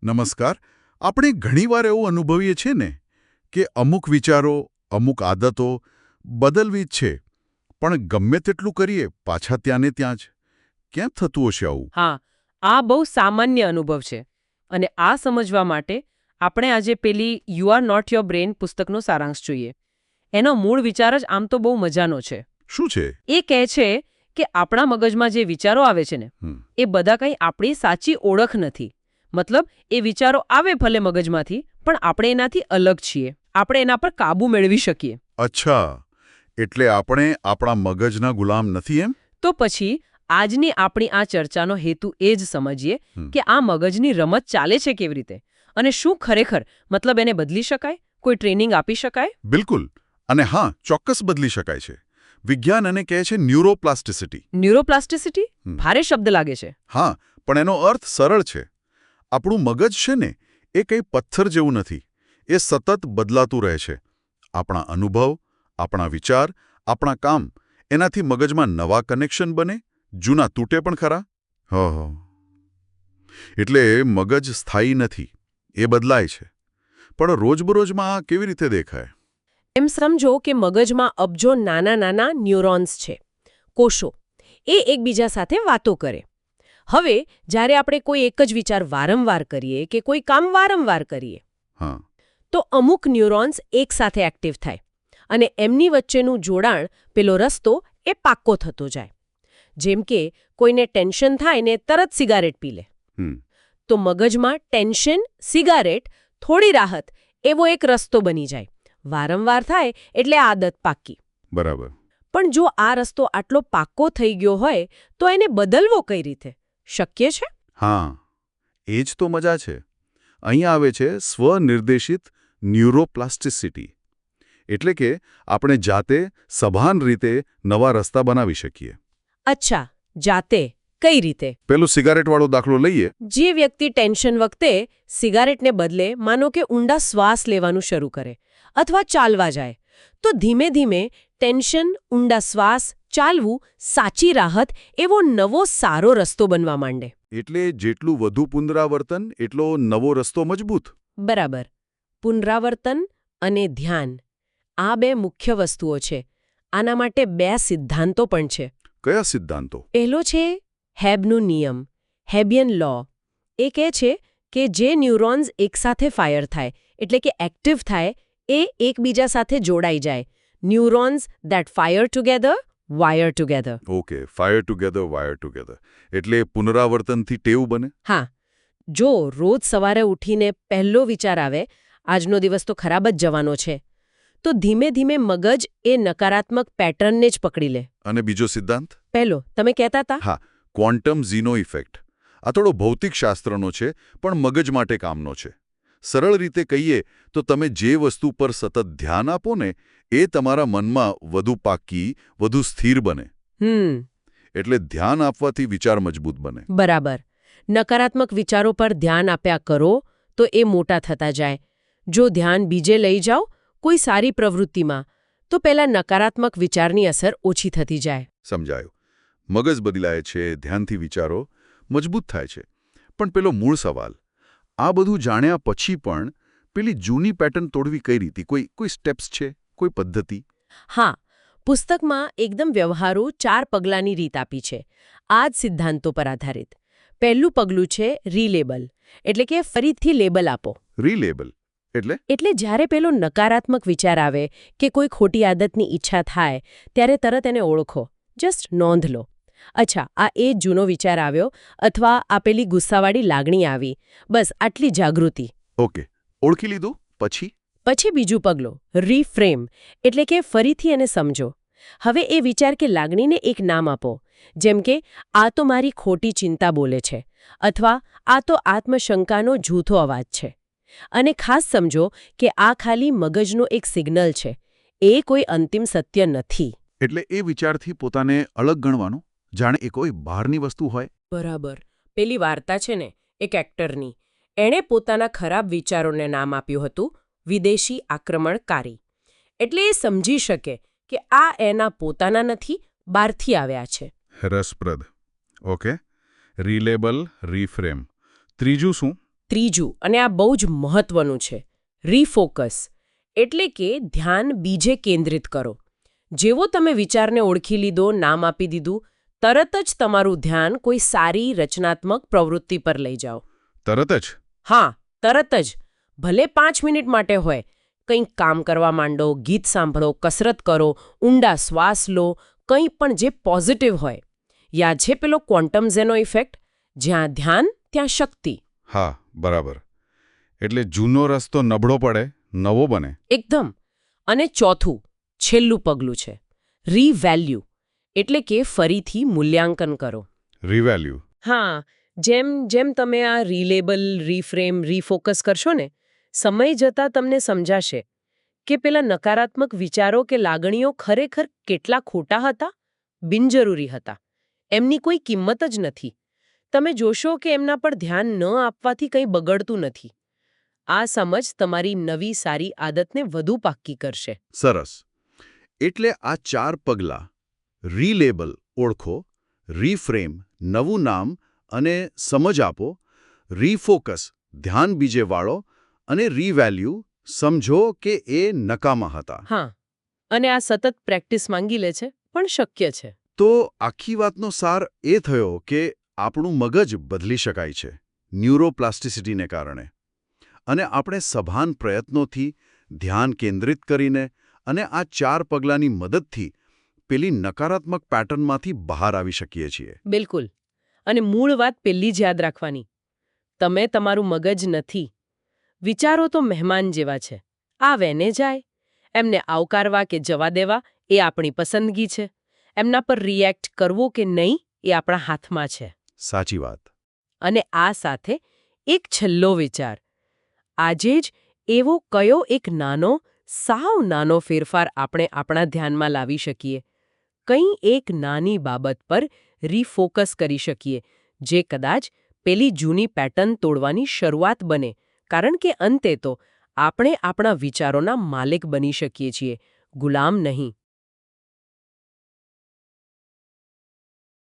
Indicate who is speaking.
Speaker 1: નમસ્કાર. આપણે ઘણીવાર એવું અનુભવીએ છીએ ને કે અમુક વિચારો, અમુક આદતો બદલવી જ છે, પણ ગમે તેટલું કરીએ પાછા ત્યાં ને ત્યાં જ. કેમ થતું હશે આવું?
Speaker 2: હા, આ બહુ સામાન્ય અનુભવ છે. અને આ સમજવા માટે આપણે આજે પેલી you are not your brain પુસ્તકનો સારાંશ જોઈએ. એનો મૂળ વિચાર જ આમ તો બહુ મજાનો છે.
Speaker 1: શું છે?
Speaker 2: એ કહે છે કે આપણા મગજમાં જે વિચારો આવે છે ને, એ બધા કંઈ આપણી સાચી ઓળખ નથી. મતલબ એ વિચારો આવે ભલે મગજમાંથી, પણ આપણે એનાથી અલગ છીએ. આપણે એના પર કાબુ મેળવી શકીએ.
Speaker 1: અચ્છા, એટલે આપણે આપણા મગજના ગુલામ નથી એમ?
Speaker 2: તો પછી આજની આપણી આ ચર્ચાનો હેતુ એ જ સમજીએ કે આ મગજની રમત ચાલે છે કેવી રીતે, અને શું ખરેખર મતલબ એને બદલી શકાય, કોઈ ટ્રેનિંગ આપી શકાય?
Speaker 1: બિલકુલ. અને હા, ચોક્કસ બદલી શકાય છે. વિજ્ઞાન એને કહે છે ન્યુરોપ્લાસ્ટિસિટી.
Speaker 2: ન્યુરોપ્લાસ્ટિસિટી? ભારે શબ્દ લાગે છે.
Speaker 1: હા, પણ એનો અર્થ સરળ છે. આપણું મગજ છે ને, એ કંઈ પથ્થર જેવું નથી. એ સતત બદલાતું રહે છે. આપણા અનુભવ, આપણા વિચાર, આપણા કામ, એનાથી મગજમાં નવા કનેક્શન બને, જૂના તૂટે પણ ખરા. એટલે મગજ સ્થાયી નથી, એ બદલાય છે. પણ રોજબરોજમાં આ કેવી રીતે દેખાય?
Speaker 2: એમ સમજો કે મગજમાં અબજો નાના નાના ન્યુરોન્સ છે, કોષો. એ એકબીજા સાથે વાતો કરે. હવે જ્યારે આપણે કોઈ એક જ વિચાર વારંવાર કરીએ કે કોઈ કામ વારંવાર કરીએ, તો અમુક ન્યુરોન્સ એકસાથે એક્ટિવ થાય અને એમની વચ્ચેનું જોડાણ, પેલો રસ્તો, એ પાક્કો થતો જાય. જેમ કે કોઈને ટેન્શન થાય ને તરત સિગારેટ પી લે, તો મગજમાં ટેન્શન, સિગારેટ, થોડી રાહત, એવો એક રસ્તો બની જાય. વારંવાર થાય એટલે આદત પાક્કી.
Speaker 1: બરાબર.
Speaker 2: પણ જો આ રસ્તો આટલો પાક્કો થઈ ગયો હોય તો એને બદલવો કઈ રીતે? શક્ય છે?
Speaker 1: હા, એ જ તો મજા છે. અહીં આવે છે સ્વનિર્દેશિત ન્યુરોપ્લાસ્ટિસિટી. એટલે કે આપણે જાતે સભાન રીતે નવા રસ્તા બનાવી શકીએ.
Speaker 2: અચ્છા, જાતે કઈ રીતે?
Speaker 1: પેલું સિગારેટવાળો દાખલો લઈએ.
Speaker 2: જે વ્યક્તિ ટેન્શન વખતે સિગારેટને બદલે માનો કે ઊંડા શ્વાસ લેવાનું શરૂ કરે અથવા ચાલવા જાય, તો ધીમે ધીમે ટેન્શન, ઊંડા શ્વાસ, ચાલવું, સાચી રાહત, એવો નવો સારો રસ્તો બનવા માંડે.
Speaker 1: એટલે જેટલું વધુ પુનરાવર્તન એટલો નવો રસ્તો મજબૂત.
Speaker 2: બરાબર. પુનરાવર્તન અને ધ્યાન, આ બે મુખ્ય વસ્તુઓ છે. આના માટે બે સિદ્ધાંતો પણ છે.
Speaker 1: કયા સિદ્ધાંતો?
Speaker 2: પહેલો છે હેબનો નિયમ, હેબિયન લો. એ કહે છે કે જે ન્યુરોન્સ એકસાથે ફાયર થાય, એટલે કે એક્ટિવ થાય, એ એકબીજા સાથે જોડાઈ જાય. Neurons that fire together wire together.
Speaker 1: Okay, fire together wire together. એટલે પુનરાવર્તનથી ટેવ બને.
Speaker 2: હા, જો રોજ સવારે ઉઠીને પહેલો વિચાર આવે, આજનો દિવસ તો ખરાબ જ જવાનો છે, તો ધીમે ધીમે મગજ એ નકારાત્મક પેટર્નને જ પકડી લે.
Speaker 1: અને બીજો સિદ્ધાંત?
Speaker 2: પહેલો તમે કહેતા હતા.
Speaker 1: હા, ક્વોન્ટમ ઝીનો ઇફેક્ટ. આ થોડો ભૌતિકશાસ્ત્રનો છે, પણ મગજ માટે કામનો છે. સરળ રીતે કહીએ તો તમે જે વસ્તુ પર સતત ધ્યાન આપો ને, એ તમારા મનમાં વધુ પાક્કી, વધુ સ્થિર બને. એટલે ધ્યાન આપવાથી વિચાર મજબૂત બને.
Speaker 2: બરાબર. નકારાત્મક વિચારો પર ધ્યાન આપ્યા કરો તો એ મોટા થતા જાય. જો ધ્યાન બીજે લઈ જાઓ, કોઈ સારી પ્રવૃત્તિમાં, તો પેલા નકારાત્મક વિચારની અસર ઓછી થતી જાય.
Speaker 1: સમજાયું. મગજ બદલાય છે, ધ્યાનથી વિચારો મજબૂત થાય છે. પણ પેલો મૂળ સવાલ, આ બધું જાણ્યા પછી પણ પેલી જૂની પેટર્ન તોડવી કઈ રીતે? કોઈ સ્ટેપ્સ છે, કોઈ પદ્ધતિ?
Speaker 2: હા, પુસ્તકમાં એકદમ વ્યવહારુ 4 પગલાંની રીત આપી છે, આ જ સિદ્ધાંતો પર આધારિત. પહેલું પગલું છે રીલેબલ, એટલે કે ફરીથી લેબલ આપો.
Speaker 1: રીલેબલ એટલે
Speaker 2: જ્યારે પેલો નકારાત્મક વિચાર આવે કે કોઈ ખોટી આદતની ઈચ્છા થાય, ત્યારે તરત એને ઓળખો. જસ્ટ નોંધ લો. અચ્છા, આ એ જ જૂનો વિચાર આવ્યો, અથવા આ પેલી ગુસ્સાવાળી લાગણી આવી. બસ આટલી જાગૃતિ.
Speaker 1: ઓકે, ઓળખી લીધું. પછી
Speaker 2: બીજું પગલું રીફ્રેમ, એટલે કે ફરીથી એને સમજો. હવે એ વિચાર કે લાગણીને એક નામ આપો. જેમ કે આ તો મારી ખોટી ચિંતા બોલે છે, અથવા આ તો આત્મશંકાનો જૂથો અવાજ છે. અને ખાસ સમજો કે આ ખાલી મગજનો એક સિગ્નલ છે, એ કોઈ અંતિમ સત્ય નથી.
Speaker 1: એટલે એ વિચારથી પોતાને અલગ ગણવાનું, જાણે એ કોઈ બહારની વસ્તુ હોય.
Speaker 2: બરાબર. પેલી વાર્તા છે ને એક એક્ટરની, એણે પોતાના ખરાબ વિચારોને નામ આપ્યું હતું વિદેશી આક્રમણકારી. એટલે એ સમજી શકે કે આ એના પોતાના નથી, બહારથી આવ્યા છે.
Speaker 1: રસપ્રદ. ઓકે, રીલેબલ, રીફ્રેમ. ત્રીજું શું?
Speaker 2: ત્રીજું, અને આ બહુ જ મહત્વનું છે, રીફોકસ, એટલે કે ધ્યાન બીજે કેન્દ્રિત કરો. જેવો તમે વિચારને ઓળખી લીધો, નામ આપી દીધું, તરત જ તમારું ધ્યાન કોઈ સારી રચનાત્મક પ્રવૃત્તિ પર લઈ જાઓ.
Speaker 1: તરત જ?
Speaker 2: હા, તરત જ. ભલે 5 મિનિટ માટે હોય, કંઈક કામ કરવા માંડો, ગીત સાંભળો, કસરત કરો, ઊંડા શ્વાસ લો, કંઈ પણ જે પોઝિટિવ હોય. યાદ છે પેલો ક્વોન્ટમ ઝેનો ઇફેક્ટ? જ્યાં ધ્યાન ત્યાં શક્તિ.
Speaker 1: હા, બરાબર. એટલે જૂનો રસ્તો નબળો પડે, નવો બને.
Speaker 2: એકદમ. અને ચોથું, છેલ્લું પગલું છે રીવેલ્યુ, એટલે કે ફરીથી મૂલ્યાંકન કરો.
Speaker 1: રીવેલ્યુ.
Speaker 2: હા, જેમ તમે આ રીલેબલ, રીફ્રેમ, રીફોકસ કરશો ને, સમય જતાં તમને સમજાશે કે પેલા નકારાત્મક વિચારો કે લાગણીઓ ખરેખર કેટલા ખોટા હતા, બિનજરૂરી હતા. એમની કોઈ કિંમત જ નથી. તમે જોશો કે એમના પર ધ્યાન ન આપવાથી કંઈ બગડતું નથી. આ સમજ તમારી નવી સારી આદતને વધુ પાક્કી કરશે.
Speaker 1: સરસ. એટલે આ 4 પગલાં, રીલેબલ ઓળખો, રીફ્રેમ નવું નામ અને સમજ આપો, રીફોકસ ધ્યાન બીજે વાળો અને રીવેલ્યુ સમજો કે એ નકામા હતા.
Speaker 2: હા, અને આ સતત પ્રેક્ટિસ માંગી લે છે, પણ શક્ય છે.
Speaker 1: તો આખી વાતનો સાર એ થયો કે આપણું મગજ બદલી શકાય છે ન્યુરોપ્લાસ્ટિસિટીને કારણે. અને આપણે સભાન પ્રયત્નોથી, ધ્યાન કેન્દ્રિત કરીને અને આ 4 પગલાંની મદદથી પેલી નકારાત્મક પેટર્નમાંથી બહાર આવી શકીએ છીએ.
Speaker 2: બિલકુલ. અને મૂળ વાત પેલી જ યાદ રાખવાની. તમે તમારું મગજ નથી. વિચારો તો મહેમાન જેવા છે. આવે ને જાય. એમને આવકારવા કે જવા દેવા એ આપણી પસંદગી છે. એમના પર રિએક્ટ કરવો કે નહીં એ આપણા હાથમાં છે.
Speaker 1: સાચી વાત.
Speaker 2: અને આ સાથે એક છેલ્લો વિચાર. આજે જ એવો કયો એક નાનો, સાવ નાનો ફેરફાર આપણે આપણા ધ્યાનમાં લાવી શકીએ? કંઈ એક નાની બાબત પર રીફોકસ કરી શકીએ, જે કદાચ પેલી જૂની પેટર્ન તોડવાની શરૂઆત બને. કારણ કે અંતે તો આપણે આપણા વિચારોના માલિક બની શકીએ છીએ, ગુલામ નહીં.